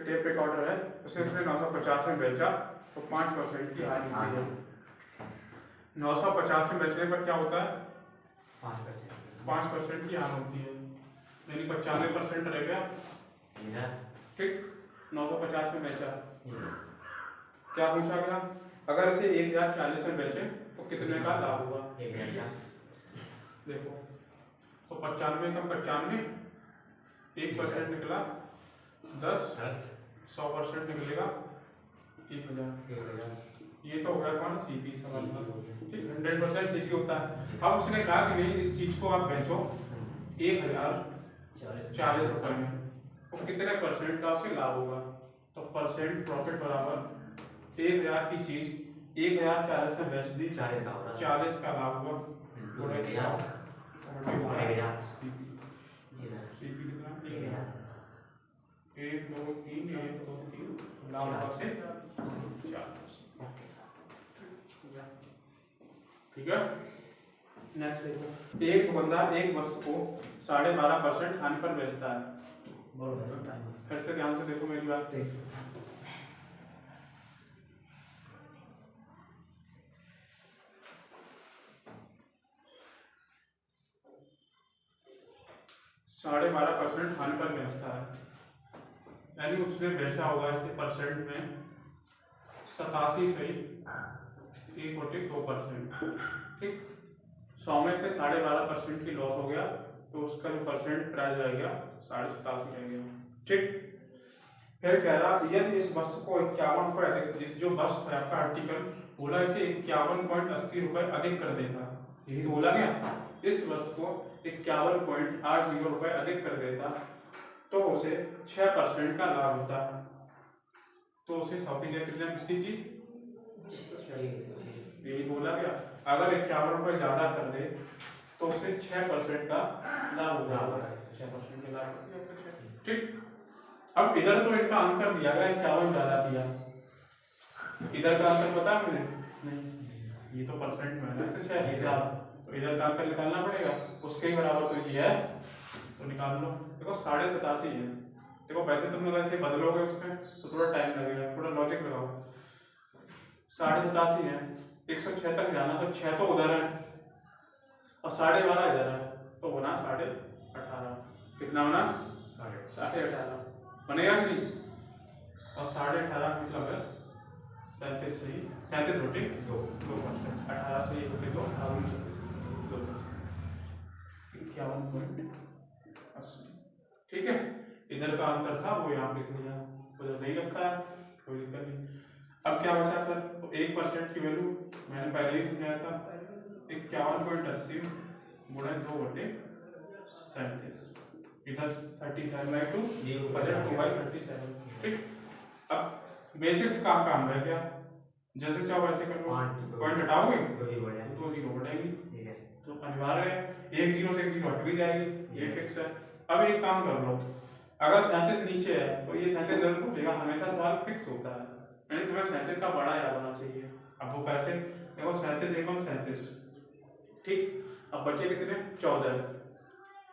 Tape recorder है उसे उसने 950 में बेचा तो 5% की हानि होती है। 950 में बेचने पर क्या होता है? 5% की हानि होती है, यानी 95% रह गया। ठीक, 950 में बेचा, क्या पूछा गया? अगर इसे 1040 में बेचे तो कितने का लाभ होगा? देखो तो 95 कम 95, 1% निकला 10, 100% निकलेगा 1000। ये तो हो गया कौन? सीपी सवाल का। ठीक, 100% सीपी होता है। अब उसने कहा कि नहीं इस चीज को आप बेचो 1040 रुपए में, तो कितने % का उसे लाभ होगा? तो परसेंट प्रॉफिट बराबर 1000 की चीज 1040 में बेच दी, 40 का लाभ हुआ। सीपी कितना? 1 2 3 1 2 3 लाभ होगा से 40। ठीक है, नेक्स्ट देखो। एक दुकानदार एक वस्तु को 12.5% हानि पर बेचता है। फिर से ध्यान से देखो मेरी बात। साढ़े 12% हानि पर बेचता है, यानी उसने बेचा होगा इसे परसेंट में 87 सही 1/2%। ठीक, 100 में से 12.5% की लॉस हो गया तो उसका जो परसेंट प्राइस रह गया 87.5 रह गया। ठीक, फिर कह रहा यदि इस वस्तु को 51 रुपए अधिक, इस जो वस्तु है आपका आर्टिकल बोला इसे 51.80 रुपए अधिक कर देता, यही तो बोला गया। इस वस्तु को 51.80 रुपए अधिक कर देता तो उसे 6% का लाभ होता, तो उसे 100 की जगह कितना किसकी चीज? यही बोला गया। अगर 51 रुपए ज्यादा कर दे तो उसे 6% का लाभ होगा। 6% का लाभ। ठीक, अब इधर तो इनका अंतर दिया गया 51 ज्यादा किया, इधर का अंतर पता है मुझे? नहीं, ये तो परसेंट में है 6, तो इधर का अंतर निकालना पड़ेगा, उसके ही बराबर तो ये है, तो निकाल लो। देखो 87.5 है। देखो वैसे तुम लोग ऐसे बदलोगे उसमें तो थोड़ा टाइम लगेगा, थोड़ा लॉजिक लगाओ। 87.5 है, 106 तक जाना तो 6 तो उधर है और 12.5 इधर है, तो बना 18.5। कितना बना? 18.5 बनेगा कि नहीं? और 18.5 मतलब है 37 सही 37 रोटी 2%। 18 से 1 रोटी 2 51.80। ठीक है, इधर का अंतर था वो यहाँ लिख लिया, उधर नहीं रखा है, कोई दिक्कत नहीं। अब क्या बचा सर? तो 1% की वैल्यू मैंने पहले ही समझाया था 51.80 गुणा 2/37, इधर 37/2 बजट 2/37। ठीक, अब बेसिक्स का काम रह गया, जैसे चाहो वैसे कर लो। पॉइंट हटाओगे तो 0 बढ़ेगी, तो अनिवार्य है 1 0 से 1 0 हट भी जाएगी, ये फिक्स है। अब एक काम कर लो, अगर 37 नीचे है तो ये 37 जरूर टूटेगा, हमेशा सवाल फिक्स होता है, यानी तुम्हें 37 का बड़ा याद होना चाहिए। अब वो कैसे? देखो 37 एकम 37। ठीक, अब बचे कितने? 14।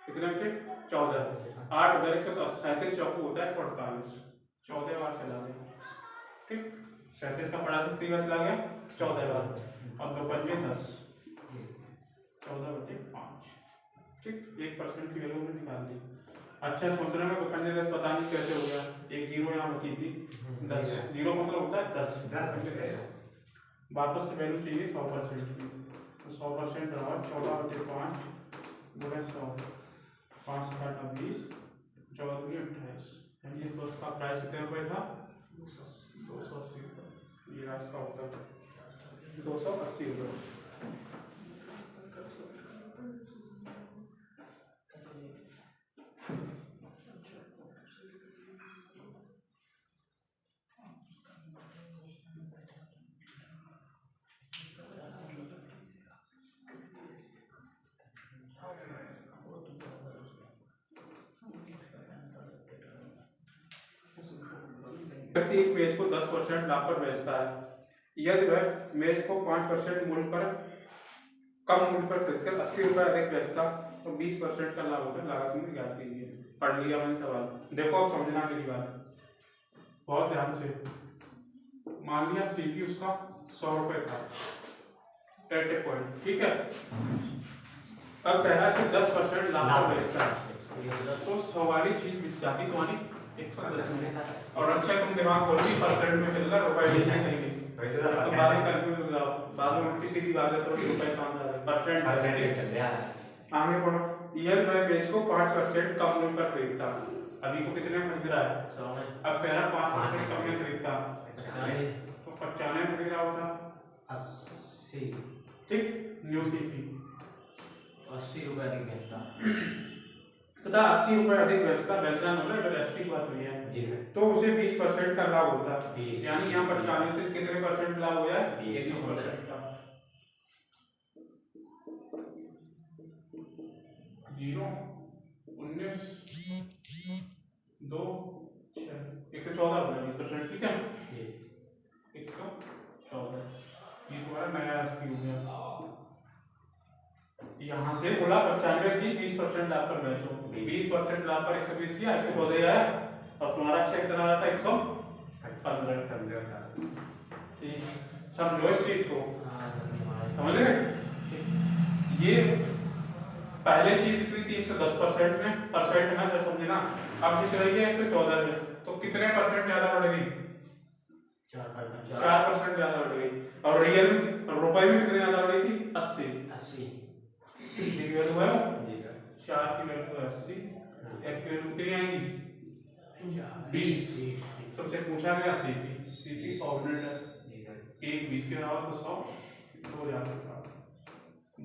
कितने बचे? 14। 8 उधर 137 चौको होता है 148, 14 बार चला गया। ठीक, 37 का बड़ा शक्ति का चला गया 14 बार, और 2 पंजे 10, 14/5। ठीक, 1% की वैल्यू हमने निकाल ली। अच्छा सोच रहे हैं तो पंजे 10 पता नहीं कैसे हो गया, एक 0 यहाँ बची थी 10, 0 मतलब होता है 10। वापस से वैल्यू चाहिए 100% की, तो 100% बराबर 14/5 गुणा 100, 5 का 20, 14 दूनी 28, यानी इस वस्तु का प्राइस कितने रुपए था? 280 रुपये। ये रास्ता होता है 280 रुपये। व्यक्ति एक मेज को 10% लाभ पर बेचता है, यदि वह मेज को 5% मूल्य पर कम मूल्य पर खरीदकर 80 रुपये अधिक बेचता तो 20% का लाभ होता है। लागत में ज्ञात कीजिए। पढ़ लिया मैंने सवाल, देखो अब समझना मेरी बात। बहुत ध्यान से। मान लिया सीपी उसका 100 रुपए था एट ए पॉइंट, ठीक है। अब कह रहा है 10% लाभ पर बेचता है, तो 100 वाली चीज बिक जाती तुम्हारी 110 में। और अच्छा तुम दिमाग खोल भी परसेंट में चल रहा रुपए नहीं तो बाद में कंफ्यूज हो जाओ, बाद में उल्टी सीधी बात है तो रुपए कहां से आ गए, परसेंट चल रहा है। आगे बढ़ो। ईयर मैं बेच को 5% कम मूल्य पर खरीदता, अभी तो कितने में खरीद रहा है 100 में, अब कह रहा 5% कम में खरीदता, तो 95 में खरीद रहा होता 80, ठीक। न्यू सीपी 80 रुपए अधिक बेचता तथा 80 रुपए अधिक बेचता, बेचना मतलब अगर एसपी की बात हुई है तो उसे 20% का लाभ होता है, यानी यहाँ 95 से कितने परसेंट लाभ हो जाए 20% का। 0 19 2 6 114 हो गया 20%, ठीक है 114, ये तुम्हारा नया एसपी हो गया। यहाँ से बोला 95 चीज 20% लाभ पर बेचो, 20% लाभ पर 120 किया 114 आया, और तुम्हारा चेक कितना आया था 115, ठीक। समझो इस चीज को, समझ गए। ये पहले चीज बिक थी 110% में, परसेंट में जैसे समझे ना, अब बिक रही है 114 में, तो कितने परसेंट ज्यादा बढ़ गई 4% ज्यादा बढ़ गई। और रियल में रुपए में कितने ज्यादा बढ़ी थी 80 की वैल्यू है 4 की वैल्यू 80, एक की वैल्यू कितनी आएगी 20। सबसे पूछा गया सीपी 100 यूनिट है, एक 20 के बराबर तो 100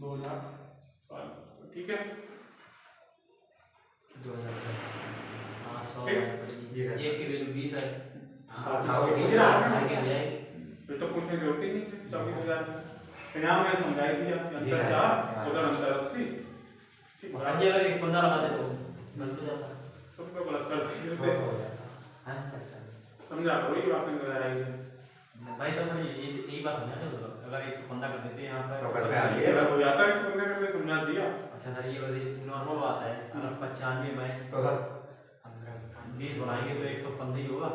2000, ठीक है 2000 एक की वैल्यू 20 है, तो पूछने की जरूरत ही नहीं 24,000। यहाँ मैं समझाई दिया अंतर 4 उधर अंतर 80, ठीक है। अगर एक 15 लगा दे तो गलत हो जाता, तो क्या गलत कर सकते हैं, समझा वही बात नहीं कर रहा है भाई। तो यही बात समझा दो, अगर 115 कर देते यहाँ पर तो ये गलत हो जाता है, 115 कर दे समझा दिया। अच्छा सर ये नॉर्मल बात है, अगर 95 में तो सर 20 बढ़ाएंगे तो 115 ही होगा।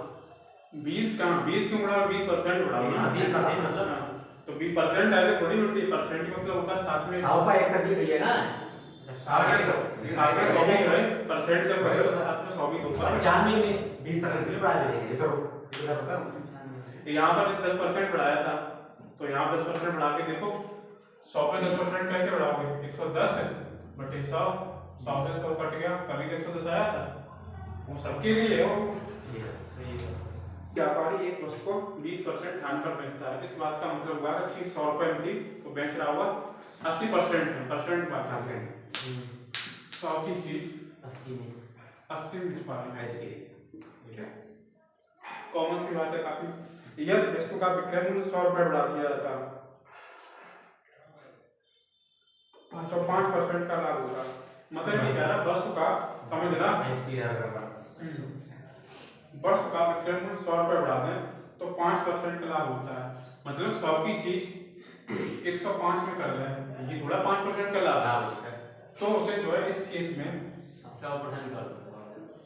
20 कहां 20 क्यों बढ़ा, 20% बढ़ा ना, 20% मतलब तो 20% ऐसे थोड़ी बढ़ती है, परसेंट का मतलब होता है साथ में 100 का 120 है ना, साथ में 100 भी है, परसेंट जब बढ़े तो साथ में 100 भी तो 95 में 20% भी बढ़ा देंगे, ये तो कितना पता है। यहां पर 10% बढ़ाया था, तो यहां 10% बढ़ा के देखो 100 पे 10% कैसे बढ़ाओगे, 110 है बटे 100, 100 से 100 कट गया तभी तो 110 आया था, वो सबके लिए है वो सही है। व्यापारी एक वस्तु को 20% ध्यान पर बेचता है, इस बात का मतलब हुआ कि चीज 100 रुपए में थी तो बेच रहा हुआ 80% में, परसेंट बात है 100 की चीज 80 में बेच पा रहे हैं, ऐसे ठीक है कॉमन सी बात है काफी। यह वस्तु का विक्रय मूल्य 100 रुपए बढ़ा दिया जाता तो 5% का लाभ होगा, मतलब ये कह रहा वस्तु का समझना वर्ष का विक्रय मूल्य 100 रुपए बढ़ा दें तो 5% का लाभ होता है, मतलब 100 की चीज 105 में कर लें, ये थोड़ा 5% का लाभ होता है, तो उसे जो है इस केस में 100% कर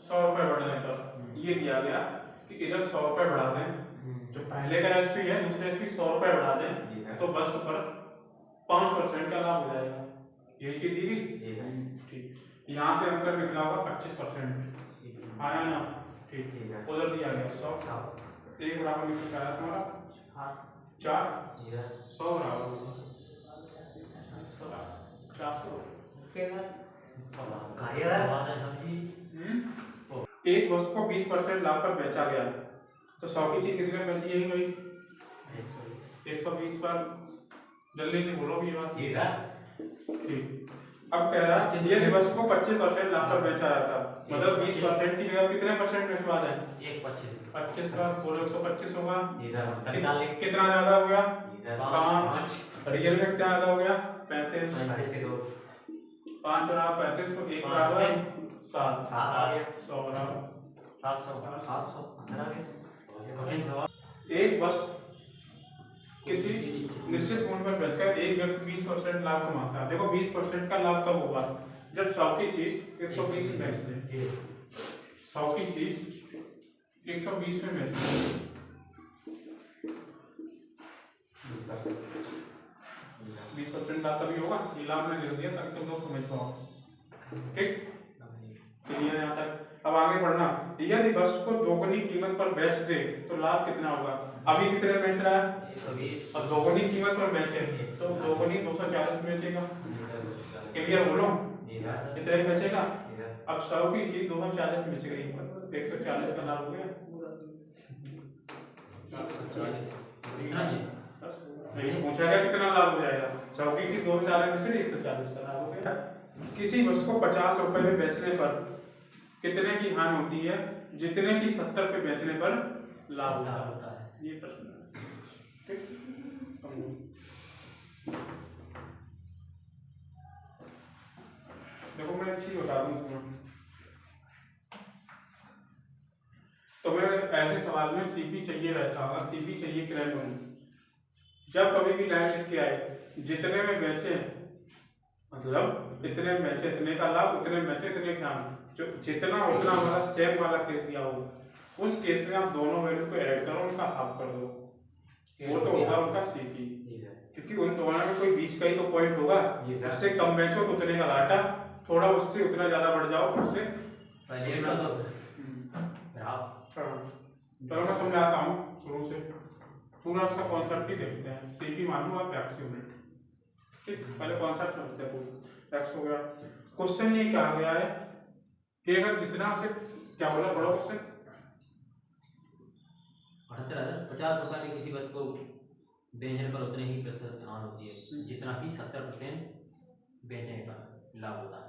100 रुपए बढ़ने पर ये दिया गया कि इधर 100 रुपए बढ़ा दें, जो पहले का एसपी है दूसरे एसपी 100 रुपए बढ़ा दें तो बस पर 5% का लाभ हो जाएगा, यही चीज दी गई ठीक। यहाँ से अंतर निकला होगा 25% आया ना, ठीक है उधर दिया गया 100 एक बराबर लिख के आया तुम्हारा 4 100 बराबर 400 एक वस्तु को 20% लाभ पर बेचा गया तो 100 की चीज कितने में बेची, यही वही 120 पर, जल्दी नहीं बोलो भी ये बात ठीक। अब कह रहा है यदि वस्तु को 25% लाभ पर बेचा जाता, मतलब 20% की जगह कितने परसेंट बेचवा दें, 25 का 125 होगा, कितना ज्यादा हो गया 5, रियल में कितना ज्यादा हो गया 35, 5 और 35 तो 1 बराबर 7 आ गया, 100 बराबर 700। एक वस्तु किसी निश्चित मूल्य पर बेचकर एक व्यक्ति 20% लाभ कमाता है, देखो 20% का लाभ कब होगा जब 100 की चीज 120 में बेच दे, 100 की चीज 120 में बेच 20% लाभ तभी होगा, ये लाभ में लिख दिया ताकि तुम लोग समझ पाओ। ठीक, क्लियर यहाँ तक। अब आगे बढ़ना, यदि वस्तु को दोगुनी कीमत पर बेच दे तो लाभ कितना होगा? अभी कितने बेच रहा है? 120। और दोगुनी कीमत पर बेचे तो दोगुनी 240 बेचेगा। क्लियर बोलो, कितने बेचेगा? अब 100 की चीज 240 बेच गई, 140 का लाभ हो गया। नहीं पूछा गया कितना लाभ हो जाएगा? 100 की चीज 240 में से 140 का लाभ हो गया। किसी वस्तु को 50 रुपए में बेचने पर कितने की हानि होती है जितने की 70 पे बेचने पर लाभ होता है? ये प्रश्न है। ठीक, देखो मैं एक चीज बता दूं इसमें, तो मैं ऐसे सवाल में सीपी चाहिए रहता होगा, सीपी चाहिए क्रय मूल्य। जब कभी भी लाइन लिख के आए जितने में बेचे, मतलब इतने में बेचे इतने का लाभ, उतने में बेचे इतने का हानि, जो जितना उतना वाला सेम वाला केस दिया हो, उस केस में आप दोनों वैल्यू को ऐड करो, उनका हाफ कर दो, वो तो होगा उनका सीपी। क्योंकि उन दोनों में कोई 20 का ही तो पॉइंट होगा, उससे कम बेचो तो उतने का घाटा, थोड़ा उससे उतना ज्यादा बढ़ जाओ तो उससे चलो मैं समझाता हूँ शुरू से, पूरा उसका कॉन्सेप्ट ही देखते हैं। सीपी मान लो आप x यूनिट, ठीक, पहले कॉन्सेप्ट समझते हैं। पूरा x हो गया। क्वेश्चन ये क्या गया है कि अगर जितना से क्या बोला पढ़ो क्वेश्चन, 50 रुपए में किसी वस्तु को बेचने पर उतने ही प्रतिशत हानि होती है जितना कि 70% बेचने पर लाभ होता है।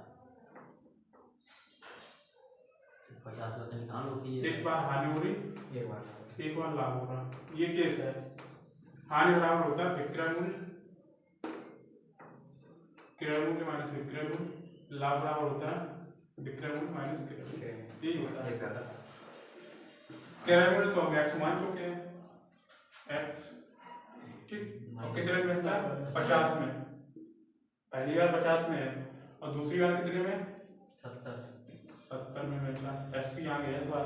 50% हानि होती है, एक बार हानि हो रही, एक बार लाभ हो रहा, ये केस है। हानि बराबर होता है विक्रय मूल्य, क्रय मूल्य माइनस विक्रय मूल्य, लाभ बराबर होता है विक्रय मूल्य माइनस क्रय मूल्य, यही होता है। क्रय मूल्य तो हम x मान चुके हैं, x, ठीक, और कितने में बेचता है? 50 में, पहली बार 50 में है और दूसरी बार कितने में? 70 में बेचा। एस पी आ गया बार,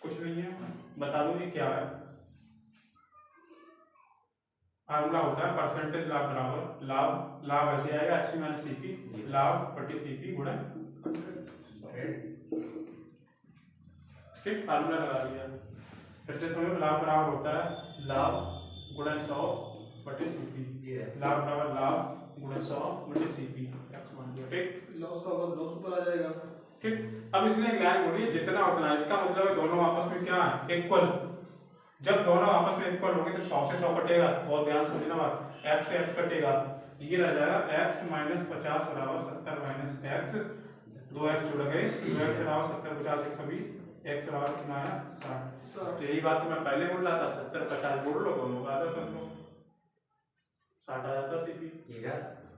कुछ नहीं है, बता दो ये क्या है। फार्मूला होता है परसेंटेज लाभ बराबर लाभ, लाभ ऐसे आएगा एस पी माइनस सीपी, लाभ बटे सीपी गुणा 100। ठीक, फार्मूला लगा दिया। फिर से समझो, लाभ बराबर होता है लाभ गुणा 100 बटे सीपी, लाभ बराबर लाभ गुणा 100 बटे सीपी। ठीक, लॉस का होगा, लॉस ऊपर आ जाएगा। ठीक, अब इसने एक लाइन बोली है जितना उतना, इसका मतलब है दोनों आपस में क्या है? इक्वल। जब दोनों आपस में इक्वल होंगे तो 100 से 100 कटेगा, बहुत ध्यान से समझना बात, x से x कटेगा, ये रह जाएगा x माइनस 50 बराबर 70 माइनस x, 2x जुड़ गए, 2x बराबर 70 50 120, x बराबर कितना आया 60। तो यही बात तो मैं पहले बोल रहा था, 70 50 जोड़ लो, दोनों का आधा कर लो, 60 आ जाता सीपी।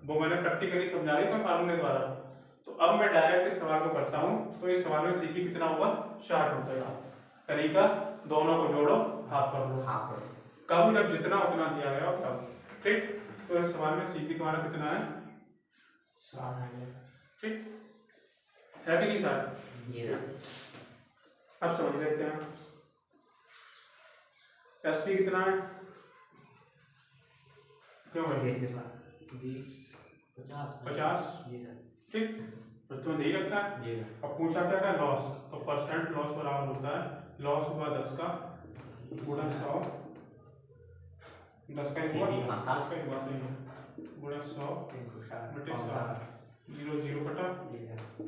वो मैंने प्रैक्टिकली समझा दी था फार्मूले द्वारा। तो अब मैं डायरेक्ट इस सवाल को करता हूँ, तो इस सवाल में सीपी कितना हुआ? 60 रुपए। तरीका, दोनों को जोड़ो, हाफ कर लो। कब? जब जितना उतना दिया गया तब। ठीक, तो इस सवाल में सीपी तुम्हारा कितना है? 60 है। ठीक है कि नहीं 60? अब समझ लेते हैं एसपी कितना है, क्यों भाई? 50। ठीक, तुम्हें दे ही रखा है। अब पूछा क्या था? लॉस, तो परसेंट लॉस बराबर होता है लॉस हुआ 10 का गुणा 100, 10 का हुआ गुणा 100 बटे 100, 0 0 कटा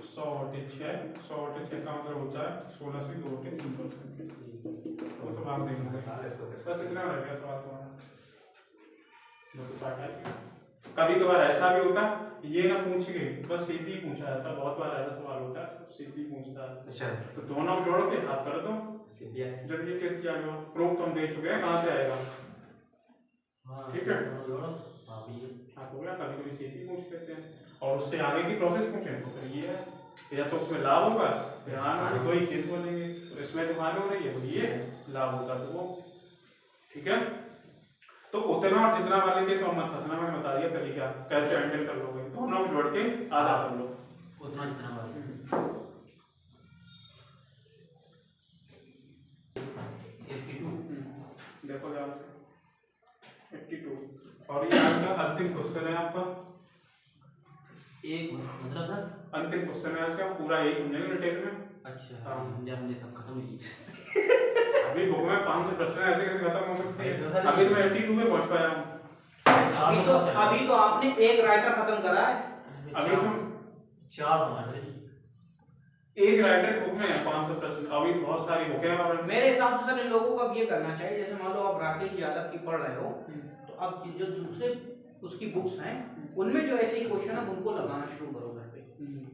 100 बटे 6, 100 बटे 6 का मतलब होता है 16 से 2 बटे 3%। वो तो भाग देंगे, बस इतना रह गया सवाल तुम्हारा। कभी कभार ऐसा भी होता ये ना पूछ के बस सीपी पूछा जाता, बहुत बार ऐसा सवाल होता है सब सीपी पूछता है। अच्छा, तो दोनों जोड़ के हाफ कर दो, जब ये केस किया गया प्रूफ तो हम दे चुके हैं, कहाँ से आएगा? ठीक है, आप हो गया। कभी कभी सीपी पूछ लेते हैं और उससे आगे की प्रोसेस पूछे तो फिर ये है, या तो उसमें लाभ होगा ध्यान हो, दो ही केस बनेंगे, तो इसमें जो हानि हो रही है तो ये लाभ होता तो वो। ठीक है, तो उतना और जितना वाले केस में मत फंसना, मैंने बता दिया तरीका कैसे हैंडल कर लोगे। दोनों को जोड़ के आधा कर लो, उतना जितना वाले। देखो ध्यान से 82 और ये आज का अंतिम क्वेश्चन है आपका। एक मतलब सर अंतिम क्वेश्चन है आज का, पूरा यही समझेंगे डिटेल में। अच्छा हाँ। हमने सब खत्म नहीं अभी बुक में 500 प्रश्न है, ऐसे कैसे खत्म हो सकते हैं? अभी तो मैं 82 में पहुंच पाया हूँ। अभी तो आपने एक राइटर खत्म करा है। अभी तो 4 हमारे एक राइटर बुक में है 500 प्रश्न, अभी तो बहुत सारी बुकें हैं हमारे। मेरे हिसाब से सर इन लोगों को अब ये करना चाहिए, जैसे मान लो आप राकेश यादव की पढ़ रहे हो, तो अब जो दूसरे उसकी बुक्स हैं उनमें जो ऐसे ही क्वेश्चन है उनको लगाना शुरू करो घर पे।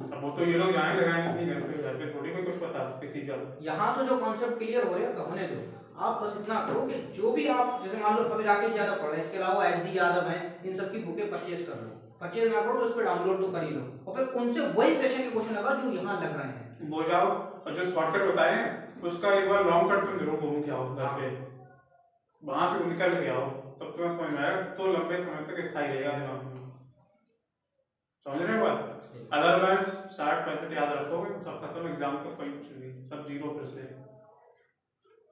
अब वो तो ये लोग जाएं लगाएंगे नहीं, घर पे थोड़ी कोई कुछ पता किसी का। यहाँ तो जो कॉन्सेप्ट क्लियर हो रहे हैं होने दो, आप बस इतना करो कि जो भी आप, जैसे मान लो अभी राकेश यादव पढ़ रहे हैं, इसके अलावा एसडी यादव हैं, इन सब की बुकें परचेज कर लो। परचेज ना करो तो उस पर डाउनलोड तो कर ही लो, और फिर उनसे वही सेशन के क्वेश्चन लगा जो यहाँ लग रहे हैं वो जाओ, और जो शॉर्टकट बताए हैं उसका एक बार लॉन्ग कट तुम जरूर घूम के आओ घर पे, वहां से निकल के आओ, तब तुम्हें समझ में आएगा, तो लंबे समय तक स्थायी रहेगा दिमाग में। समझ रहे हो बात? अदरवाइज 60% याद रखोगे सब खत्म, एग्जाम तक कोई कुछ नहीं, सब जीरो फिर से।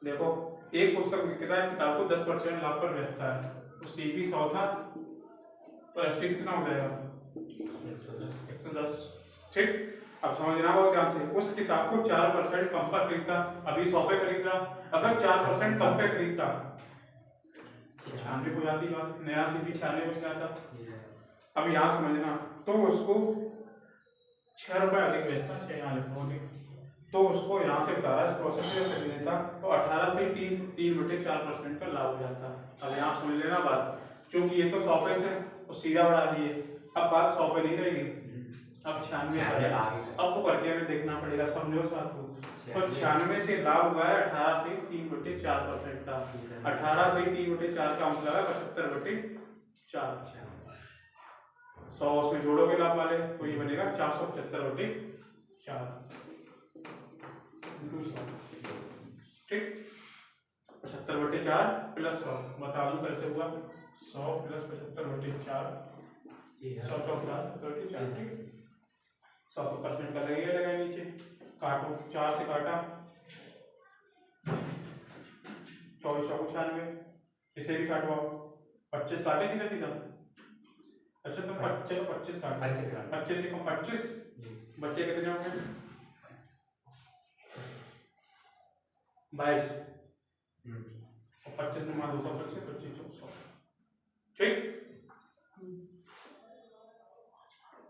देखो एक पुस्तक किताब को 10% लाभ पर बेचता है, तो सीपी 100 था तो एसपी कितना हो जाएगा? 110। ठीक, अब समझना बहुत ध्यान से, उस किताब को 4% कम पर खरीदता, अभी 100 पे खरीद रहा, अगर 4% कम पे खरीदता 96 हो जाती बात, नया सीपी 96 बन जाता। अब यहाँ समझना, तो उसको 6 रुपए अधिक बेचता, 6 यहाँ लिखोगे, तो उसको यहाँ से 12 इस प्रोसेस से खरीद लेता, तो 18 से 3/4% का लाभ हो जाता। अब यहाँ समझ लेना बात, क्योंकि ये तो 100 पे थे और सीधा बढ़ा दिए, अब बात 100 पे नहीं रहेगी, अब 96 अब तो करके हमें देखना पड़ेगा, समझो इस बात को। तो 96 से लाभ हुआ है 18 से 3/4% का, 18 से 3/4 का मतलब है 75/4। 100 उसमें जोड़ोगे लाभ वाले तो ये बनेगा 475/4। ठीक, 75/4 प्लस 100, बता दूं कैसे हुआ? 100 प्लस 75/4, 100 4 ठीक, 100 तो परसेंट का लगेगा नीचे, काटो 4 से काटा 24 चौको 96, इसे भी काटवाओ, 25 काटे सीधा सीधा। अच्छा तो 25 काट, 25 से कम 25, बच्चे कितने होंगे? 22, और 25 में 225, 25 100, ठीक,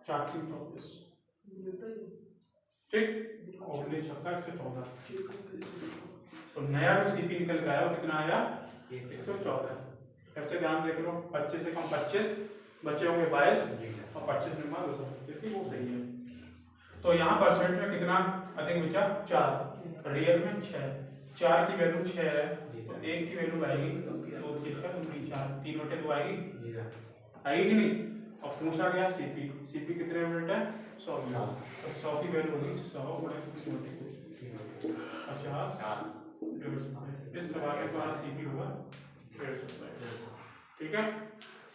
4 से 24, ठीक, और ले छक्का 114। तो नया जो सीपी निकल के आया कितना आया? 114। कैसे ध्यान देख लो, 25 से कम 25, बचे होंगे 22 और 25 में 225, ठीक, वो सही है। तो यहाँ परसेंट में कितना अधिक बचा? 4, रियल में 6, 4 की वैल्यू 6 है, तो 1 की वैल्यू आएगी 2 के 6 दूनी 4, 3/2 आएगी, आएगी कि नहीं? और पूछा गया सीपी, सीपी कितने यूनिट है? 100 यूनिट, तो 100 की वैल्यू होगी 100 गुणा 3/2, 50। इस सवाल के द्वारा सीपी हुआ 150। ठीक है।